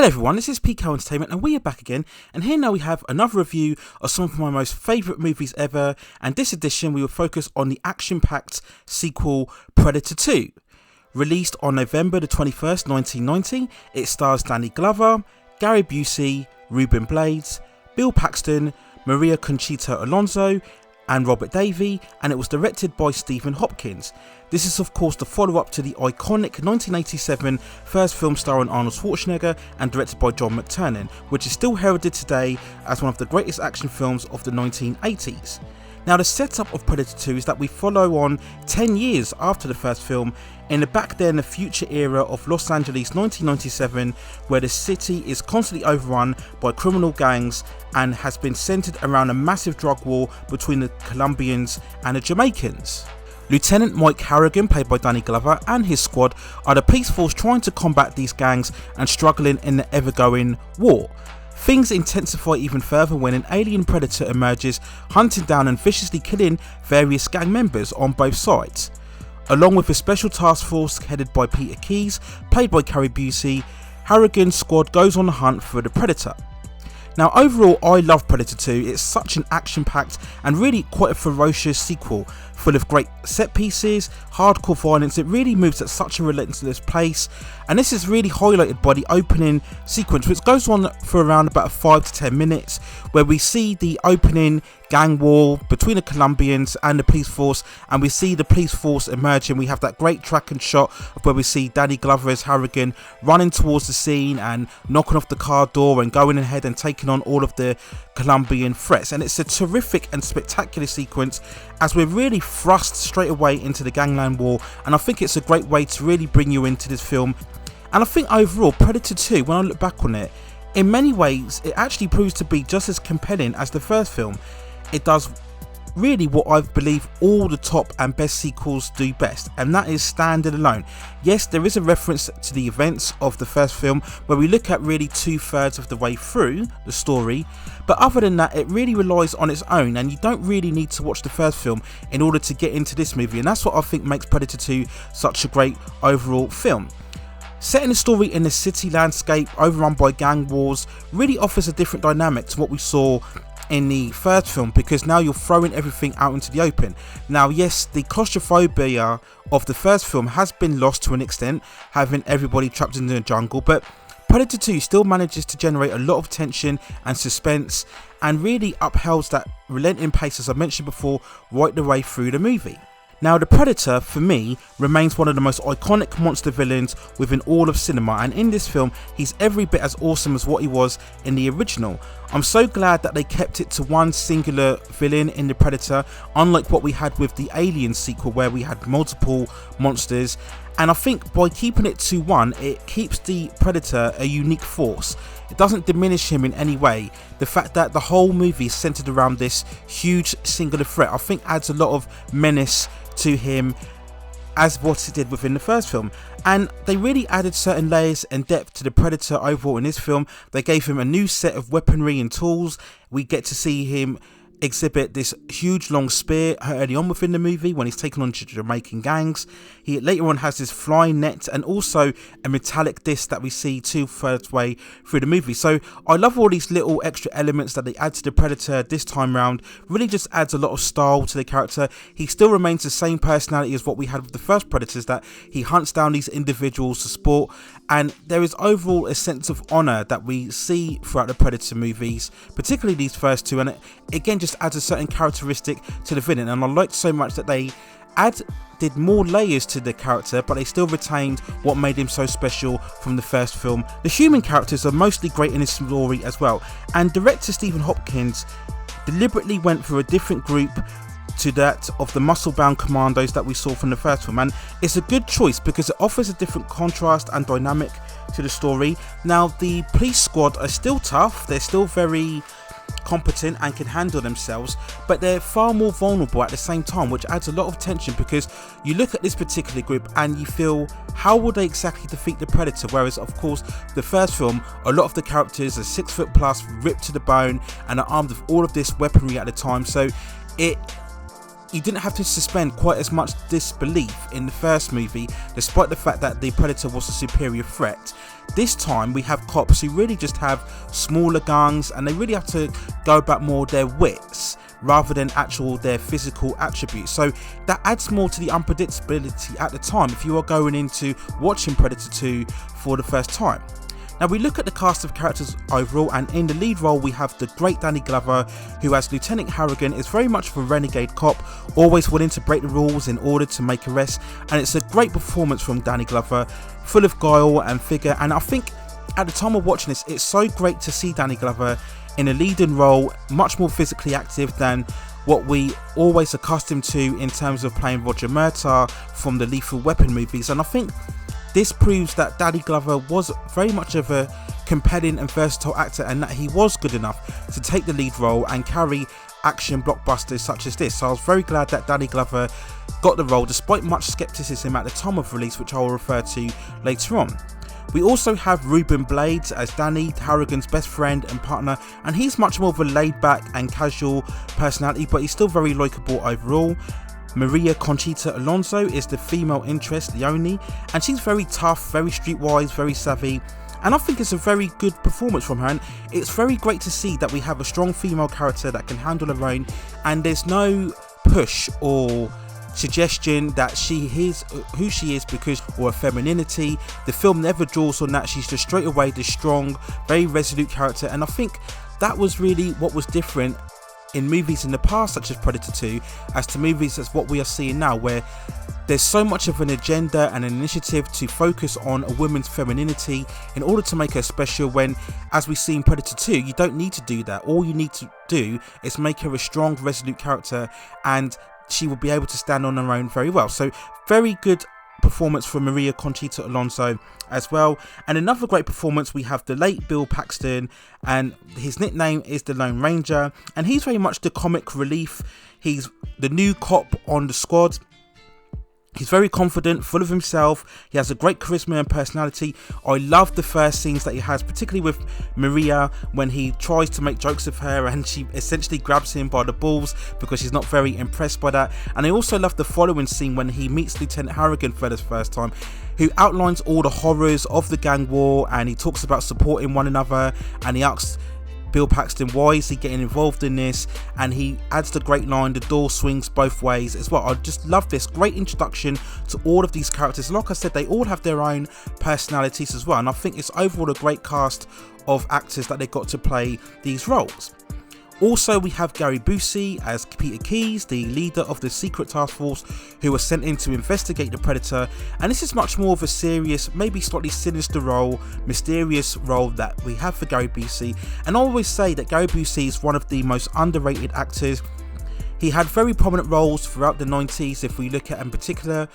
Hello everyone, this is PK Entertainment and we are back again, and here now we have another review of some of my most favourite movies ever, and this edition we will focus on the action-packed sequel Predator 2. Released on November the 21st, 1990, it stars Danny Glover, Gary Busey, Ruben Blades, Bill Paxton, Maria Conchita Alonso and Robert Davi, and it was directed by Stephen Hopkins. This is of course the follow-up to the iconic 1987 first film starring Arnold Schwarzenegger and directed by John McTiernan, which is still heralded today as one of the greatest action films of the 1980s. Now the setup of Predator 2 is that we follow on 10 years after the first film in the back then the future era of Los Angeles 1997, where the city is constantly overrun by criminal gangs and has been centered around a massive drug war between the Colombians and the Jamaicans. Lieutenant Mike Harrigan, played by Danny Glover, and his squad are the police force trying to combat these gangs and struggling in the ever-going war. Things intensify even further when an alien predator emerges, hunting down and viciously killing various gang members on both sides. Along with a special task force headed by Peter Keyes, played by Gary Busey, Harrigan's squad goes on the hunt for the Predator. Now overall I love Predator 2, it's such an action-packed and really quite a ferocious sequel, full of great set pieces, hardcore violence. It really moves at such a relentless pace, and this is really highlighted by the opening sequence, which goes on for around about 5 to 10 minutes, where we see the opening gang war between the Colombians and the police force, and we see the police force emerging. We have that great tracking shot of where we see Danny Glover as Harrigan running towards the scene and knocking off the car door and going ahead and taking on all of the Colombian threats, and it's a terrific and spectacular sequence as we're really thrust straight away into the gangland war, and I think it's a great way to really bring you into this film. And I think overall Predator 2, when I look back on it, in many ways it actually proves to be just as compelling as the first film. It does really what I believe all the top and best sequels do best, and that is stand alone. Yes, there is a reference to the events of the first film where we look at really 2/3 of the way through the story, but other than that it really relies on its own, and you don't really need to watch the first film in order to get into this movie, and that's what I think makes Predator 2 such a great overall film. Setting the story in a city landscape overrun by gang wars really offers a different dynamic to what we saw in the first film, because now you're throwing everything out into the open. Now yes, the claustrophobia of the first film has been lost to an extent, having everybody trapped in the jungle, but Predator 2 still manages to generate a lot of tension and suspense and really upholds that relentless pace, as I mentioned before, right the way through the movie. Now the Predator, for me, remains one of the most iconic monster villains within all of cinema, and in this film he's every bit as awesome as what he was in the original. I'm so glad that they kept it to one singular villain in the Predator, unlike what we had with the Alien sequel where we had multiple monsters, and I think by keeping it to one, it keeps the Predator a unique force. It doesn't diminish him in any way. The fact that the whole movie is centered around this huge singular threat, I think adds a lot of menace to him as what it did within the first film, and they really added certain layers and depth to the Predator overall in this film. They gave him a new set of weaponry and tools. We get to see him exhibit this huge long spear early on within the movie when he's taken on Jamaican gangs. He later on has this flying net and also a metallic disc that we see 2/3 way through the movie. So I love all these little extra elements that they add to the Predator this time round. Really just adds a lot of style to the character. He still remains the same personality as what we had with the first Predators, that he hunts down these individuals to sport, and there is overall a sense of honour that we see throughout the Predator movies, particularly these first two, and it again just adds a certain characteristic to the villain. And I liked so much that they did more layers to the character, but they still retained what made him so special from the first film. The human characters are mostly great in this story as well, and director Stephen Hopkins deliberately went for a different group to that of the muscle-bound commandos that we saw from the first film, and it's a good choice because it offers a different contrast and dynamic to the story. Now the police squad are still tough, they're still very competent and can handle themselves, but they're far more vulnerable at the same time, which adds a lot of tension because you look at this particular group and you feel, how will they exactly defeat the Predator? Whereas of course the first film, a lot of the characters are 6 foot plus, ripped to the bone, and are armed with all of this weaponry at the time, so you didn't have to suspend quite as much disbelief in the first movie, despite the fact that the Predator was a superior threat. this time we have cops who really just have smaller guns, and they really have to go about more their wits rather than their physical attributes. So that adds more to the unpredictability at the time if you are going into watching Predator 2 for the first time. Now we look at the cast of characters overall, and in the lead role we have the great Danny Glover, who as Lieutenant Harrigan is very much of a renegade cop, always willing to break the rules in order to make arrests, and it's a great performance from Danny Glover, full of guile and figure. And I think at the time of watching this, it's so great to see Danny Glover in a leading role, much more physically active than what we always accustomed to in terms of playing Roger Murtaugh from the Lethal Weapon movies. And I think this proves that Danny Glover was very much of a compelling and versatile actor, and that he was good enough to take the lead role and carry action blockbusters such as this. So I was very glad that Danny Glover got the role despite much skepticism at the time of release, which I will refer to later on. We also have Ruben Blades as Danny Harrigan's best friend and partner, and he's much more of a laid back and casual personality, but he's still very likeable overall. Maria Conchita Alonso is the female interest, Leonie, and she's very tough, very streetwise, very savvy, and I think it's a very good performance from her. And it's very great to see that we have a strong female character that can handle her own, and there's no push or suggestion that she is who she is because or her femininity. The film never draws on that. She's just straight away this strong, very resolute character, and I think that was really what was different in movies in the past such as Predator 2 as to movies as what we are seeing now, where there's so much of an agenda and an initiative to focus on a woman's femininity in order to make her special, when as we see in Predator 2 you don't need to do that. All you need to do is make her a strong, resolute character, and she will be able to stand on her own very well. So very good performance from Maria Conchita Alonso as well. And another great performance, we have the late Bill Paxton, and his nickname is the Lone Ranger, and he's very much the comic relief. He's the new cop on the squad. He's very confident, full of himself. He has a great charisma and personality. I love the first scenes that he has, particularly with Maria, when he tries to make jokes of her and she essentially grabs him by the balls because she's not very impressed by that. And I also love the following scene when he meets Lieutenant Harrigan for the first time, who outlines all the horrors of the gang war, and he talks about supporting one another, and he asks Bill Paxton, why is he getting involved in this? And he adds the great line, the door swings both ways as well. I just love this great introduction to all of these characters. Like I said, they all have their own personalities as well, and I think it's overall a great cast of actors that they got to play these roles. Also, we have Gary Busey as Peter Keyes, the leader of the secret task force who was sent in to investigate the Predator, and this is much more of a serious, maybe slightly sinister role, mysterious role that we have for Gary Busey. And I always say that Gary Busey is one of the most underrated actors. He had very prominent roles throughout the 90s, if we look at in particular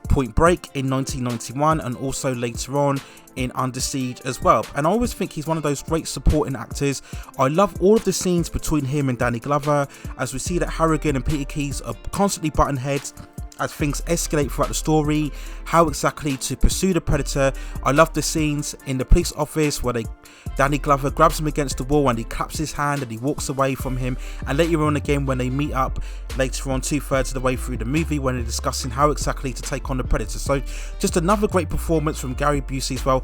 Point Break in 1991, and also later on in Under Siege as well. And I always think he's one of those great supporting actors. I love all of the scenes between him and Danny Glover, as we see that Harrigan and Peter Keyes are constantly butting heads as things escalate throughout the story, how exactly to pursue the Predator. I love the scenes in the police office where Danny Glover grabs him against the wall and he claps his hand and he walks away from him, and later on again when they meet up later on 2/3 of the way through the movie when they're discussing how exactly to take on the Predator. So just another great performance from Gary Busey as well.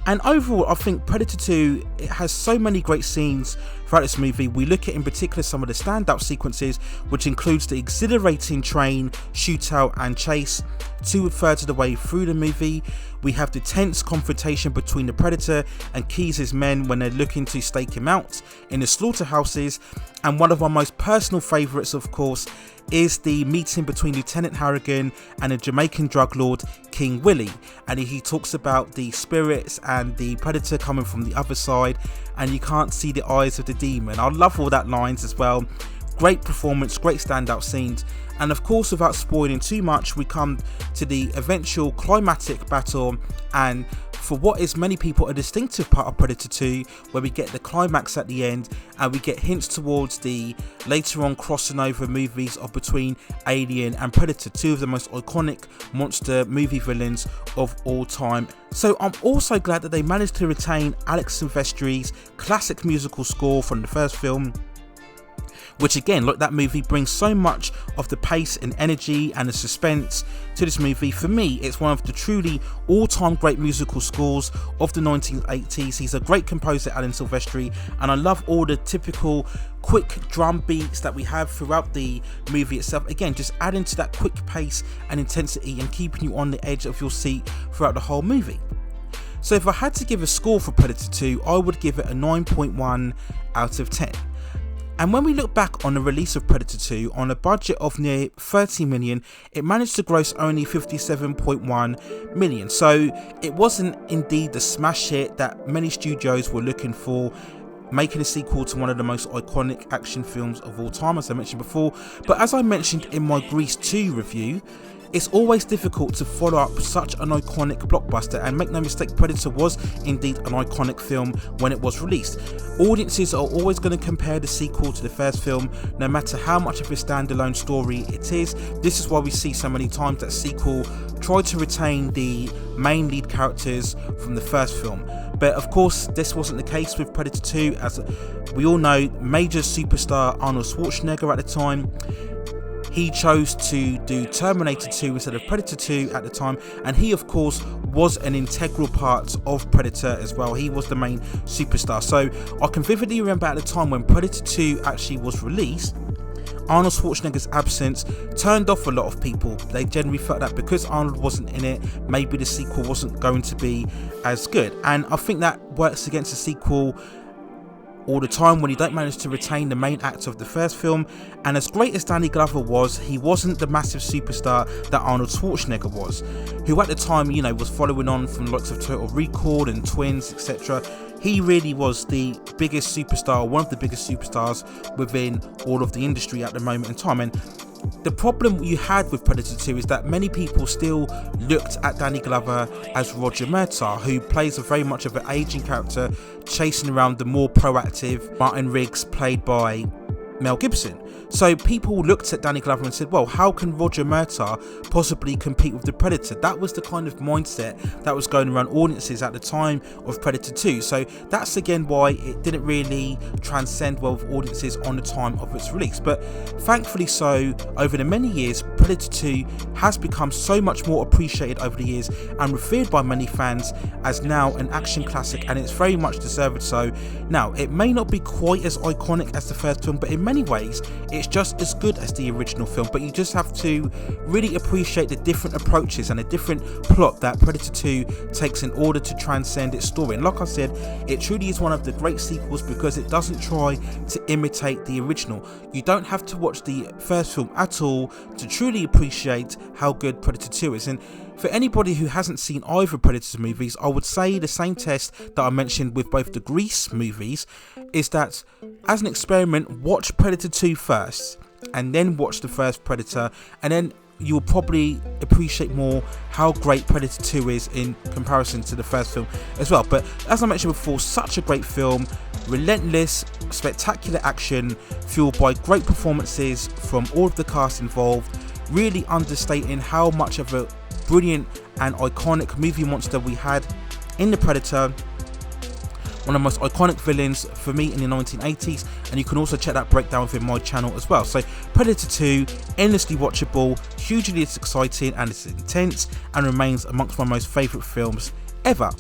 And overall, I think Predator 2, it has so many great scenes throughout this movie. We look at in particular some of the standout sequences, which includes the exhilarating train shootout and chase 2/3 of the way through the movie. We have the tense confrontation between the Predator and Keyes' men when they're looking to stake him out in the slaughterhouses. And one of my most personal favourites, of course, is the meeting between Lieutenant Harrigan and a Jamaican drug lord, King Willie, and he talks about the spirits and the Predator coming from the other side, and you can't see the eyes of the demon. I love all that lines as well. Great performance, great standout scenes. And of course, without spoiling too much, we come to the eventual climatic battle, and for what is many people a distinctive part of Predator 2, where we get the climax at the end and we get hints towards the later on crossing over movies of between Alien and Predator, two of the most iconic monster movie villains of all time. So I'm also glad that they managed to retain Alex Silvestri's classic musical score from the first film. which again, like that movie, brings so much of the pace and energy and the suspense to this movie. For me, it's one of the truly all-time great musical scores of the 1980s. He's a great composer, Alan Silvestri, and I love all the typical quick drum beats that we have throughout the movie itself. Again, just adding to that quick pace and intensity and keeping you on the edge of your seat throughout the whole movie. So if I had to give a score for Predator 2, I would give it a 9.1 out of 10. And when we look back on the release of Predator 2, on a budget of near 30 million, it managed to gross only 57.1 million. So it wasn't indeed the smash hit that many studios were looking for, making a sequel to one of the most iconic action films of all time, as I mentioned before. But as I mentioned in my Grease 2 review, it's always difficult to follow up such an iconic blockbuster, and make no mistake, Predator was indeed an iconic film when it was released. Audiences are always going to compare the sequel to the first film, no matter how much of a standalone story it is. This is why we see so many times that sequel try to retain the main lead characters from the first film. But of course, this wasn't the case with Predator 2, as we all know, major superstar Arnold Schwarzenegger at the time, he chose to do Terminator 2 instead of Predator 2 at the time, and he of course was an integral part of Predator as well. He was the main superstar. So I can vividly remember at the time when Predator 2 actually was released, Arnold Schwarzenegger's absence turned off a lot of people. They generally felt that because Arnold wasn't in it, maybe the sequel wasn't going to be as good. And I think that works against the sequel all the time when you don't manage to retain the main actor of the first film. And as great as Danny Glover was, he wasn't the massive superstar that Arnold Schwarzenegger was, who at the time, you know, was following on from the likes of Total Recall and Twins, etc. He really was the biggest superstar, one of the biggest superstars within all of the industry at the moment in time. And the problem you had with Predator 2 is that many people still looked at Danny Glover as Roger Murtaugh, who plays a very much of an aging character, chasing around the more proactive Martin Riggs, played by Mel Gibson. So people looked at Danny Glover and said, well, how can Roger Murtaugh possibly compete with the Predator? That was the kind of mindset that was going around audiences at the time of Predator 2. So that's again why it didn't really transcend well with audiences on the time of its release. But thankfully so, over the many years, Predator 2 has become so much more appreciated over the years and revered by many fans as now an action classic, and it's very much deserved so. Now, it may not be quite as iconic as the first film, but in many ways, it's just as good as the original film. But you just have to really appreciate the different approaches and the different plot that Predator 2 takes in order to transcend its story. And like I said, it truly is one of the great sequels because it doesn't try to imitate the original. You don't have to watch the first film at all to truly appreciate how good Predator 2 is. And for anybody who hasn't seen either Predator movies, I would say the same test that I mentioned with both the Grease movies is that, as an experiment, watch Predator 2 first and then watch the first Predator, and then you'll probably appreciate more how great Predator 2 is in comparison to the first film as well. But as I mentioned before, such a great film, relentless, spectacular action, fueled by great performances from all of the cast involved, really understating how much of a brilliant and iconic movie monster we had in the Predator, one of the most iconic villains for me in the 1980s, and you can also check that breakdown within my channel as well. So Predator 2, endlessly watchable, hugely exciting, and it's intense, and remains amongst my most favourite films ever.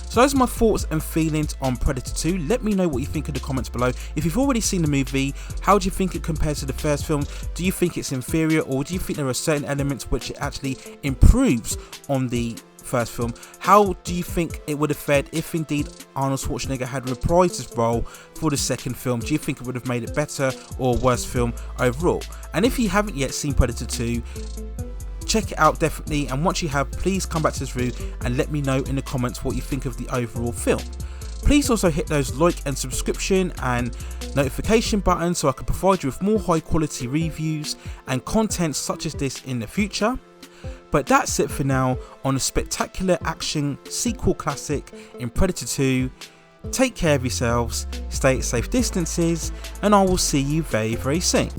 So those are my thoughts and feelings on Predator 2. Let me know what you think in the comments below. If you've already seen the movie, how do you think it compares to the first film? Do you think it's inferior, or do you think there are certain elements which it actually improves on the first film? How do you think it would have fared if indeed Arnold Schwarzenegger had reprised his role for the second film? Do you think it would have made it better or worse film overall? And if you haven't yet seen Predator 2, check it out definitely, and once you have, please come back to this review and let me know in the comments what you think of the overall film. Please also hit those like and subscription and notification buttons so I can provide you with more high quality reviews and content such as this in the future. But that's it for now on a spectacular action sequel classic in Predator 2. Take care of yourselves, stay at safe distances, and I will see you very, very soon.